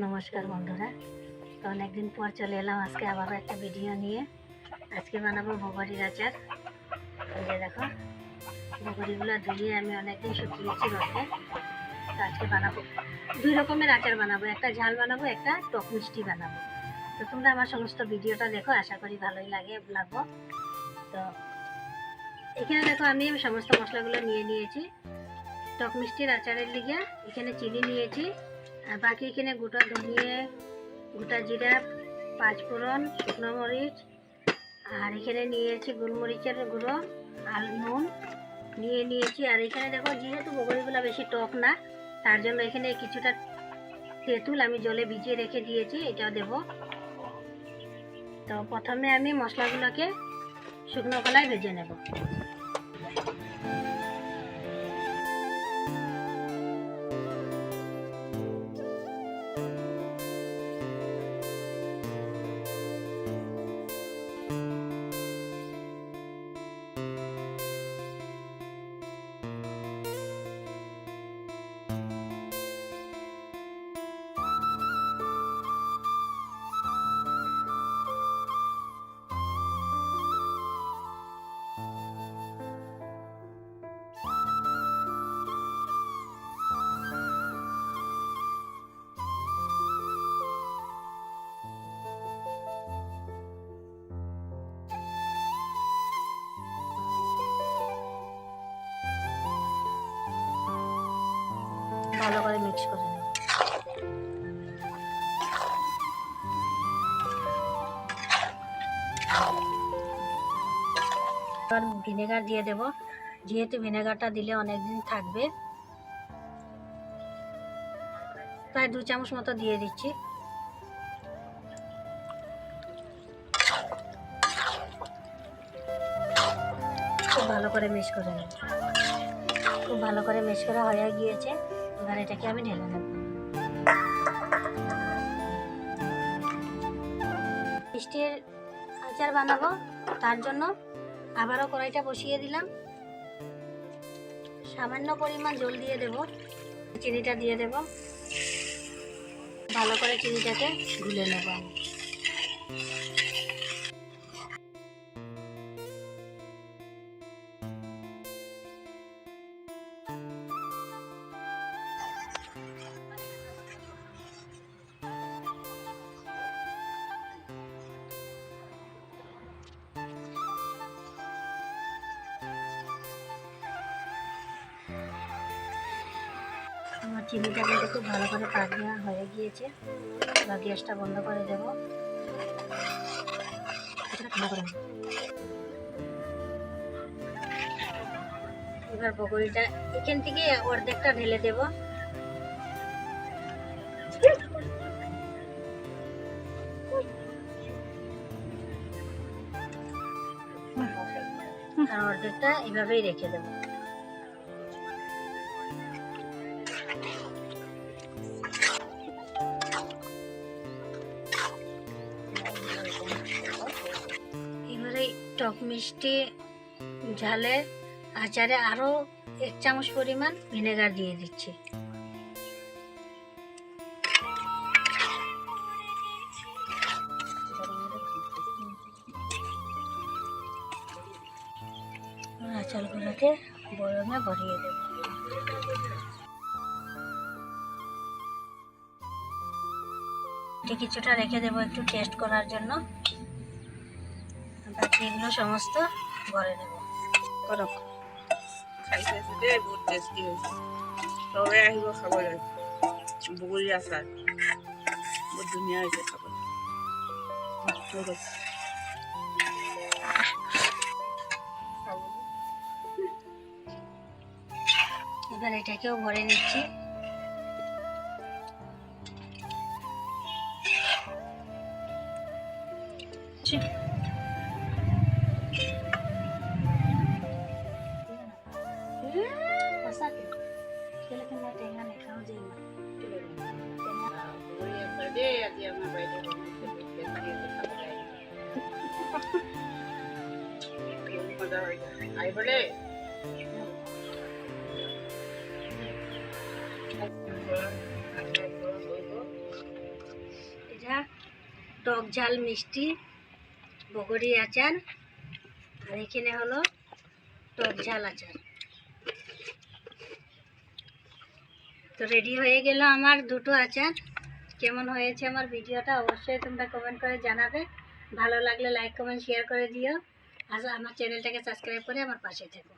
নমস্কার বন্ধুরা, তো অনেকদিন পর চলে এলাম আজকে আবারও একটা ভিডিও নিয়ে। আজকে বানাবো বগরির আচার। এই যে দেখো, বগরিগুলো ধুয়ে আমি অনেকদিন শুকিয়েছি রোদে। তো আজকে বানাবো দুই রকমের আচার বানাবো, একটা ঝাল বানাবো, একটা টক মিষ্টি বানাবো। তো তোমরা আমার সমস্ত ভিডিওটা দেখো, আশা করি ভালোই লাগবো। তো এখানে দেখো, আমি সমস্ত মশলাগুলো নিয়ে নিয়েছি টক মিষ্টির আচারের লিগে। এখানে চিনি নিয়েছি, আর বাকি এখানে গোটা ধনিয়ে, গোটা জিরা, পাঁচফোড়ন, শুকনো মরিচ, আর এখানে নিয়েছি গোলমরিচের গুঁড়ো আর নুন নিয়েছি। আর এখানে দেখো, যেহেতু বগরিগুলো বেশি টক না, তার জন্য এখানে কিছুটা তেঁতুল আমি জলে ভিজিয়ে রেখে দিয়েছি, এটাও দেব। তো প্রথমে আমি মশলাগুলোকে শুকনো কলায় ভেজে নেব। ভালো করে মিক্স করে নেব। এবার ভিনেগার দিয়ে দেব, যেহেতু ভিনেগারটা দিলে অনেকদিন থাকবে। প্রায় 2 চামচ মতো দিয়ে দিচ্ছি। খুব ভালো করে মিক্স করে নেব। খুব ভালো করে মিক্স করা হয়ে গিয়েছে, এবার এটাকে আমি ঢেলে নেব। মিষ্টির আচার বানাবো, তার জন্য আবারও কড়াইটা বসিয়ে দিলাম। সামান্য পরিমাণ জল দিয়ে দেব, চিনিটা দিয়ে দেব। ভালো করে চিনিটাকে গুলে নেব আমি। আমার চিনিটা কিন্তু খুব ভালো করে পাক দেওয়া হয়ে গিয়েছে। এবার গ্যাসটা বন্ধ করে দেব। এবার বগরিটা এখান থেকে অর্ধেকটা ঢেলে দেব। আর অর্ধেকটা এভাবেই রেখে দেব। এবারে টক মিষ্টি ঝালে আচারে আরো 1 চামচ পরিমাণ ভিনেগার দিয়ে দিচ্ছি। আচারগুলোকে বয়মে ভরিয়ে দেব। কিছুটা রেখে দেবো একটু টেস্ট করার জন্য। বাকি এগুলো সমস্ত ভরে দেবো। খাইছে দেই, বহুত টেষ্টি হৈছে। চবে আহিব খাবলৈ। বগৰী আচাৰ বহুত ধুনীয়া হৈছে খাবলৈ। এবার এটাকেও ভরে নিচ্ছি। আহিব দেই। টক ঝাল মিষ্টি বগরি আচার, আর এখানে হলো টক ঝাল আচার। তো রেডি হয়ে গেল আমার দুটো আচার। কেমন হয়েছে আমার ভিডিওটা অবশ্যই তোমরা কমেন্ট করে জানাবে। ভালো লাগলে লাইক কমেন্ট শেয়ার করে দিও, আর আমার চ্যানেলটাকে সাবস্ক্রাইব করে আমার পাশে থেকো।